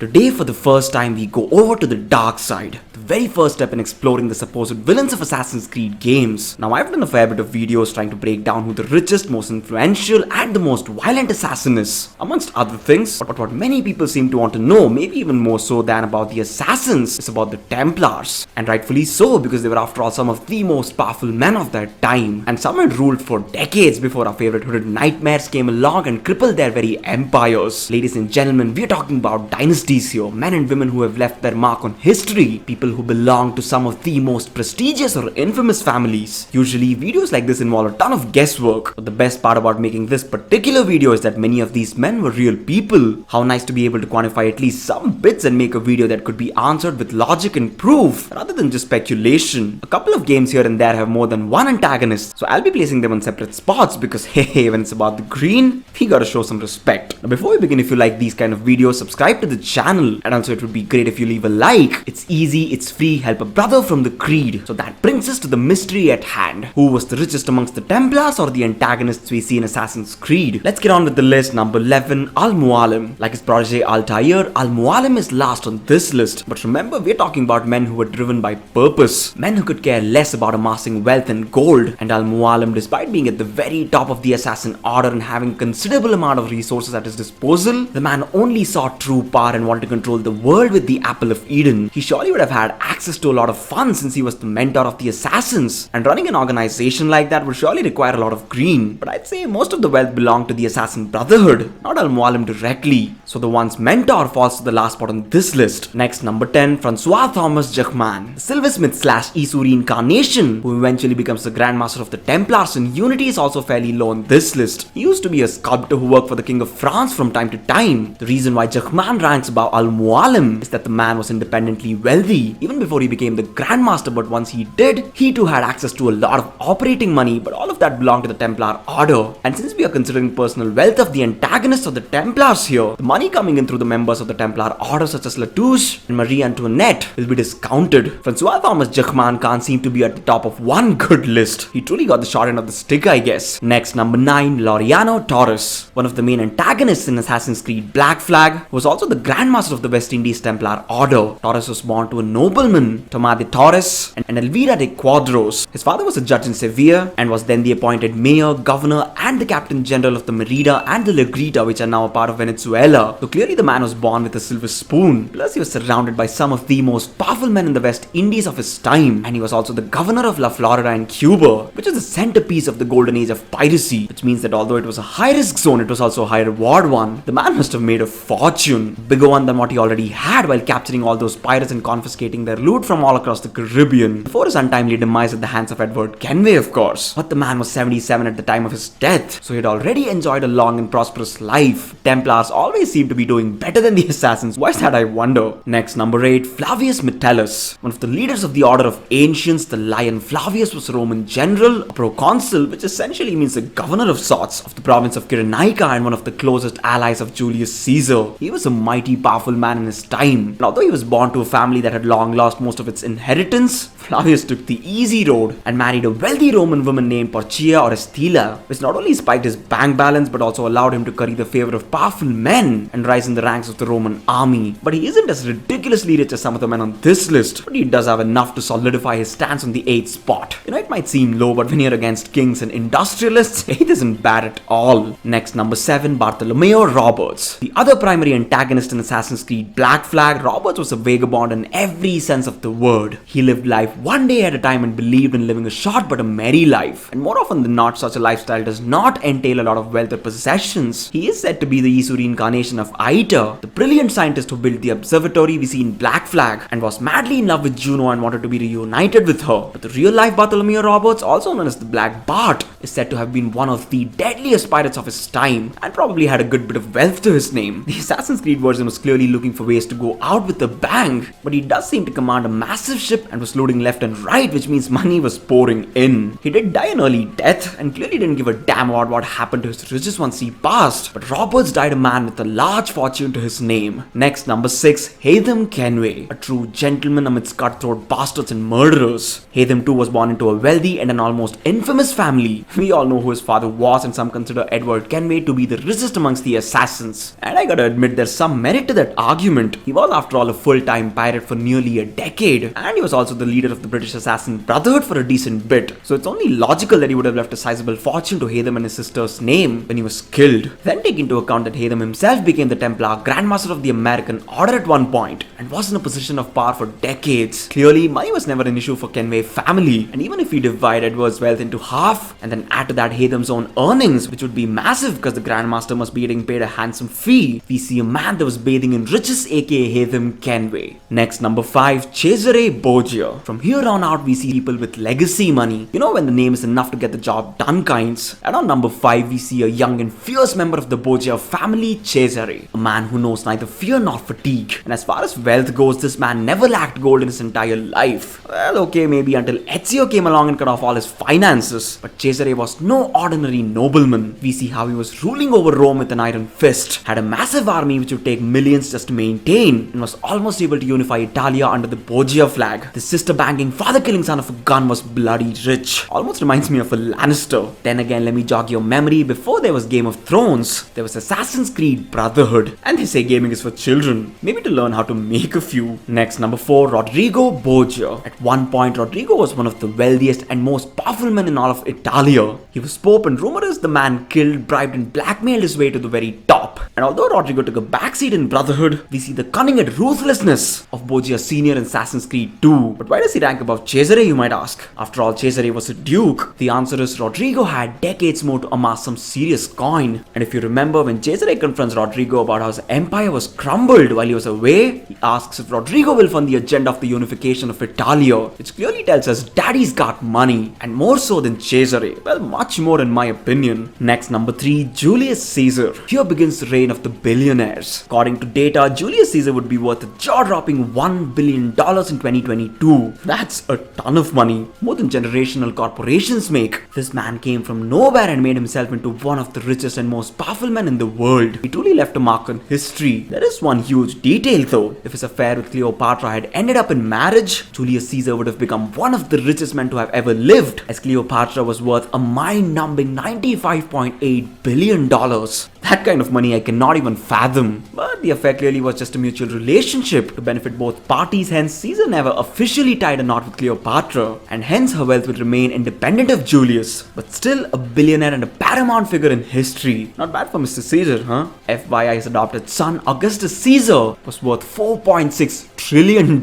Today, for the first time, we go over to the dark side. The very first step in exploring the supposed villains of Assassin's Creed games. Now, I've done a fair bit of videos trying to break down who the richest, most influential, and the most violent assassin is, amongst other things. But what many people seem to want to know, maybe even more so than about the assassins, is about the Templars. And rightfully so, because they were after all some of the most powerful men of their time. And some had ruled for decades before our favorite hooded nightmares came along and crippled their very empires. Ladies and gentlemen, we are talking about dynasties here, men and women who have left their mark on history, people who belong to some of the most prestigious or infamous families. Usually videos like this involve a ton of guesswork, but the best part about making this particular video is that many of these men were real people. How nice to be able to quantify at least some bits and make a video that could be answered with logic and proof rather than just speculation. A couple of games here and there have more than one antagonist, so I'll be placing them on separate spots because hey, when it's about the green, we gotta show some respect. Now before we begin, if you like these kind of videos, subscribe to the channel, and also it would be great if you leave a like. It's easy, it's free, help a brother from the creed. So that brings us to the mystery at hand. Who was the richest amongst the Templars or the antagonists we see in Assassin's Creed? Let's get on with the list. Number 11, Al-Mualim. Like his protege Altair, Al-Mualim is last on this list. But remember, we're talking about men who were driven by purpose, men who could care less about amassing wealth and gold. And Al-Mualim, despite being at the very top of the assassin order and having considerable amount of resources at his disposal, the man only saw true power and wanted to control the world with the apple of Eden. He surely would have had access to a lot of fun since he was the mentor of the assassins, and running an organization like that would surely require a lot of green. But I'd say most of the wealth belonged to the assassin brotherhood, not Al-Mualim directly. So the one's mentor falls to the last spot on this list. Next, number 10, Francois Thomas Germain, the silversmith / Isu reincarnation, who eventually becomes the Grandmaster of the Templars in Unity, is also fairly low on this list. He used to be a sculptor who worked for the King of France from time to time. The reason why Germain ranks above Al-Mualim is that the man was independently wealthy even before he became the Grandmaster, but once he did, he too had access to a lot of operating money, but all of that belonged to the Templar order. And since we are considering personal wealth of the antagonists of the Templars here, the money coming in through the members of the Templar order such as Latouche and Marie Antoinette will be discounted. Francois Thomas Germain can't seem to be at the top of one good list. He truly got the short end of the stick, I guess. Next, number 9, Laureano Torres, one of the main antagonists in Assassin's Creed Black Flag, was also the Grandmaster of the West Indies Templar order. Torres was born to a nobleman, Tomás de Torres and Elvira de Quadros. His father was a judge in Sevilla and was then the appointed mayor, governor and the captain general of the Merida and the Legrita, which are now a part of Venezuela. So clearly the man was born with a silver spoon. Plus he was surrounded by some of the most powerful men in the West Indies of his time, and he was also the governor of La Florida in Cuba, which is the centerpiece of the golden age of piracy, which means that although it was a high risk zone, it was also a high reward one. The man must have made a fortune, bigger one than what he already had while capturing all those pirates and confiscating their loot from all across the Caribbean, before his untimely demise at the hands of Edward Kenway, of course. But the man was 77 at the time of his death, so he had already enjoyed a long and prosperous life. Templars always seem to be doing better than the assassins. Why is that, I wonder? Next, number 8, Flavius Metellus, one of the leaders of the Order of Ancients. The Lion Flavius was a Roman general, a proconsul, which essentially means the governor of sorts, of the province of Cyrenaica and one of the closest allies of Julius Caesar. He was a mighty powerful man in his time, and although he was born to a family that had long lost most of its inheritance, Flavius took the easy road and married a wealthy Roman woman named Porcia or Estila, which not only spiked his bank balance but also allowed him to curry the favor of powerful men and rise in the ranks of the Roman army. But he isn't as ridiculously rich as some of the men on this list, but he does have enough to solidify his stance on the 8th spot. You know, it might seem low, but when you're against kings and industrialists, 8th isn't bad at all. Next, number 7, Bartholomew Roberts, the other primary antagonist in Assassin's Creed Black Flag. Roberts was a vagabond in every sense of the word. He lived life one day at a time and believed in living a short but a merry life. And more often than not, such a lifestyle does not entail a lot of wealth or possessions. He is said to be the Isu reincarnation of Aita, the brilliant scientist who built the observatory we see in Black Flag and was madly in love with Juno and wanted to be reunited with her. But the real life Bartholomew Roberts, also known as the Black Bart, is said to have been one of the deadliest pirates of his time and probably had a good bit of wealth to his name. The Assassin's Creed version was clearly looking for ways to go out with a bang, but he does seem to command a massive ship and was loading left and right, which means money was pouring in. He did die an early death and clearly didn't give a damn about what happened to his riches once he passed. But Roberts died a man with a large fortune to his name. Next, number 6, Haytham Kenway, a true gentleman amidst cutthroat bastards and murderers. Haytham too was born into a wealthy and an almost infamous family. We all know who his father was, and some consider Edward Kenway to be the richest amongst the assassins. And I gotta admit, there's some merit to that argument. He was after all a full-time pirate for nearly a decade, and he was also the leader of the British Assassin Brotherhood for a decent bit. So it's only logical that he would have left a sizable fortune to Haytham and his sister's name when he was killed. Then take into account that Haytham himself became the Templar Grandmaster of the American Order at one point and was in a position of power for decades. Clearly, money was never an issue for Kenway family, and even if we divide Edward's wealth into half and then add to that Haytham's own earnings, which would be massive because the Grandmaster must be getting paid a handsome fee, we see a man that was bathing in riches, aka Haytham Kenway. Next, number 5, Cesare Borgia. From here on out, we see people with legacy money. You know, when the name is enough to get the job done kinds. And on number 5, we see a young and fierce member of the Borgia family, Cesare. A man who knows neither fear nor fatigue. And as far as wealth goes, this man never lacked gold in his entire life. Well, okay, maybe until Ezio came along and cut off all his finances. But Cesare was no ordinary nobleman. We see how he was ruling over Rome with an iron fist, had a massive army which would take millions just to maintain, and was almost able to unify Italia under the Borgia flag. The sister-banging, father-killing son of a gun was bloody rich. Almost reminds me of a Lannister. Then again, let me jog your memory. Before there was Game of Thrones, there was Assassin's Creed Brotherhood. And they say gaming is for children. Maybe to learn how to make a few. Next, number 4, Rodrigo Borgia. At one point, Rodrigo was one of the wealthiest and most powerful men in all of Italia. He was Pope, and rumor is the man killed, bribed and blackmailed his way to the very top. And although Rodrigo took a backseat in Brotherhood, we see the cunning and ruthlessness of Borgia Sr. in Assassin's Creed 2. But why does he rank above Cesare, you might ask? After all, Cesare was a duke. The answer is Rodrigo had decades more to amass some serious coin. And if you remember, when Cesare confronts Rodrigo about how his empire was crumbled while he was away, he asks if Rodrigo will fund the agenda of the unification of Italia, which clearly tells us daddy's got money, and more so than Cesare. Well, much more in my opinion. Next, number 3, Julius Caesar. Here begins the reign of the billionaires. According to data, Julius Caesar would be worth a jaw-dropping $1 billion in 2022. That's a ton of money, more than generational corporations make. This man came from nowhere and made himself into one of the richest and most powerful men in the world. He truly left a mark on history. There is one huge detail though. If his affair with Cleopatra had ended up in marriage, Julius Caesar would have become one of the richest men to have ever lived, as Cleopatra was worth a mind-numbing $95.8 billion. That kind of money I cannot even fathom. But the affair clearly was just a mutual relationship to benefit both parties, hence Caesar never officially tied a knot with Cleopatra, and hence her wealth will remain independent of Julius. But still a billionaire and a paramount figure in history. Not bad for Mr. Caesar, huh? FYI, his adopted son, Augustus Caesar, was worth $4.6 trillion.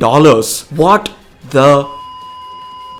What the...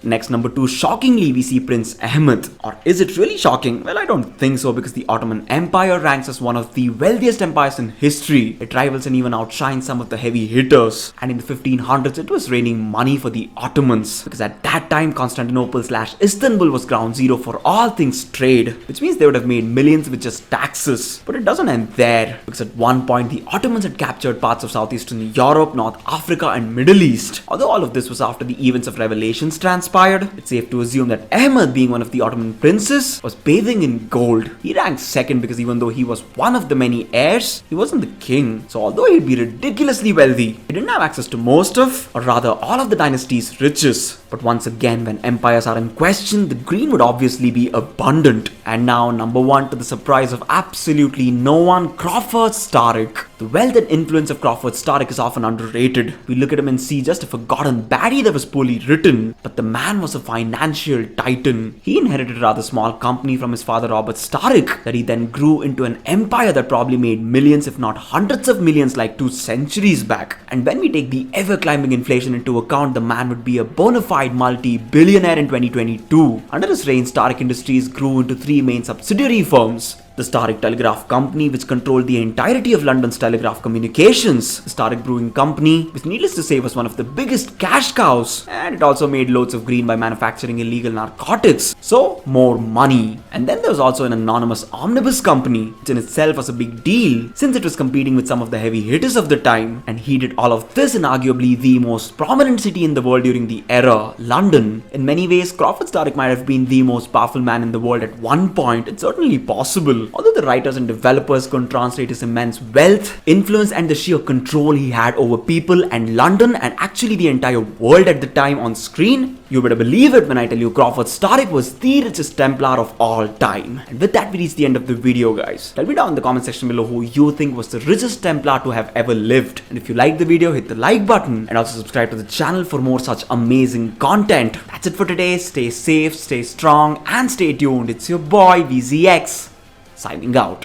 Next, number 2, shockingly we see Prince Ahmet. Or is it really shocking? Well, I don't think so, because the Ottoman Empire ranks as one of the wealthiest empires in history. It rivals and even outshines some of the heavy hitters. And in the 1500s, it was raining money for the Ottomans, because at that time Constantinople/Istanbul was ground zero for all things trade, which means they would have made millions with just taxes. But it doesn't end there, because at one point the Ottomans had captured parts of southeastern Europe, North Africa and Middle East. Although all of this was after the events of Revelations transpired, it's safe to assume that Ahmed, being one of the Ottoman princes, was bathing in gold. He ranked second because even though he was one of the many heirs, he wasn't the king. So although he'd be ridiculously wealthy, he didn't have access to most of, or rather all of the dynasty's riches. But once again, when empires are in question, the green would obviously be abundant. And now, number 1, to the surprise of absolutely no one, Crawford Starrick. The wealth and influence of Crawford Starrick is often underrated. We look at him and see just a forgotten baddie that was poorly written, but the man was a financial titan. He inherited a rather small company from his father Robert Starrick that he then grew into an empire that probably made millions if not hundreds of millions like 2 centuries back. And when we take the ever-climbing inflation into account, the man would be a bona fide multi-billionaire in 2022. Under his reign, Starrick Industries grew into 3 main subsidiary firms: The Starrick Telegraph Company, which controlled the entirety of London's telegraph communications. The Starrick Brewing Company, which needless to say was one of the biggest cash cows, and it also made loads of green by manufacturing illegal narcotics. So, more money. And then there was also an anonymous omnibus company, which in itself was a big deal since it was competing with some of the heavy hitters of the time, and he did all of this in arguably the most prominent city in the world during the era, London. In many ways, Crawford Starrick might have been the most powerful man in the world at one point. It's certainly possible. Although the writers and developers couldn't translate his immense wealth, influence, and the sheer control he had over people and London and actually the entire world at the time on screen, you better believe it when I tell you Crawford Starrick was the richest Templar of all time. And with that, we reach the end of the video, guys. Tell me down in the comment section below who you think was the richest Templar to have ever lived. And if you liked the video, hit the like button and also subscribe to the channel for more such amazing content. That's it for today. Stay safe, stay strong, and stay tuned. It's your boy VZX signing out.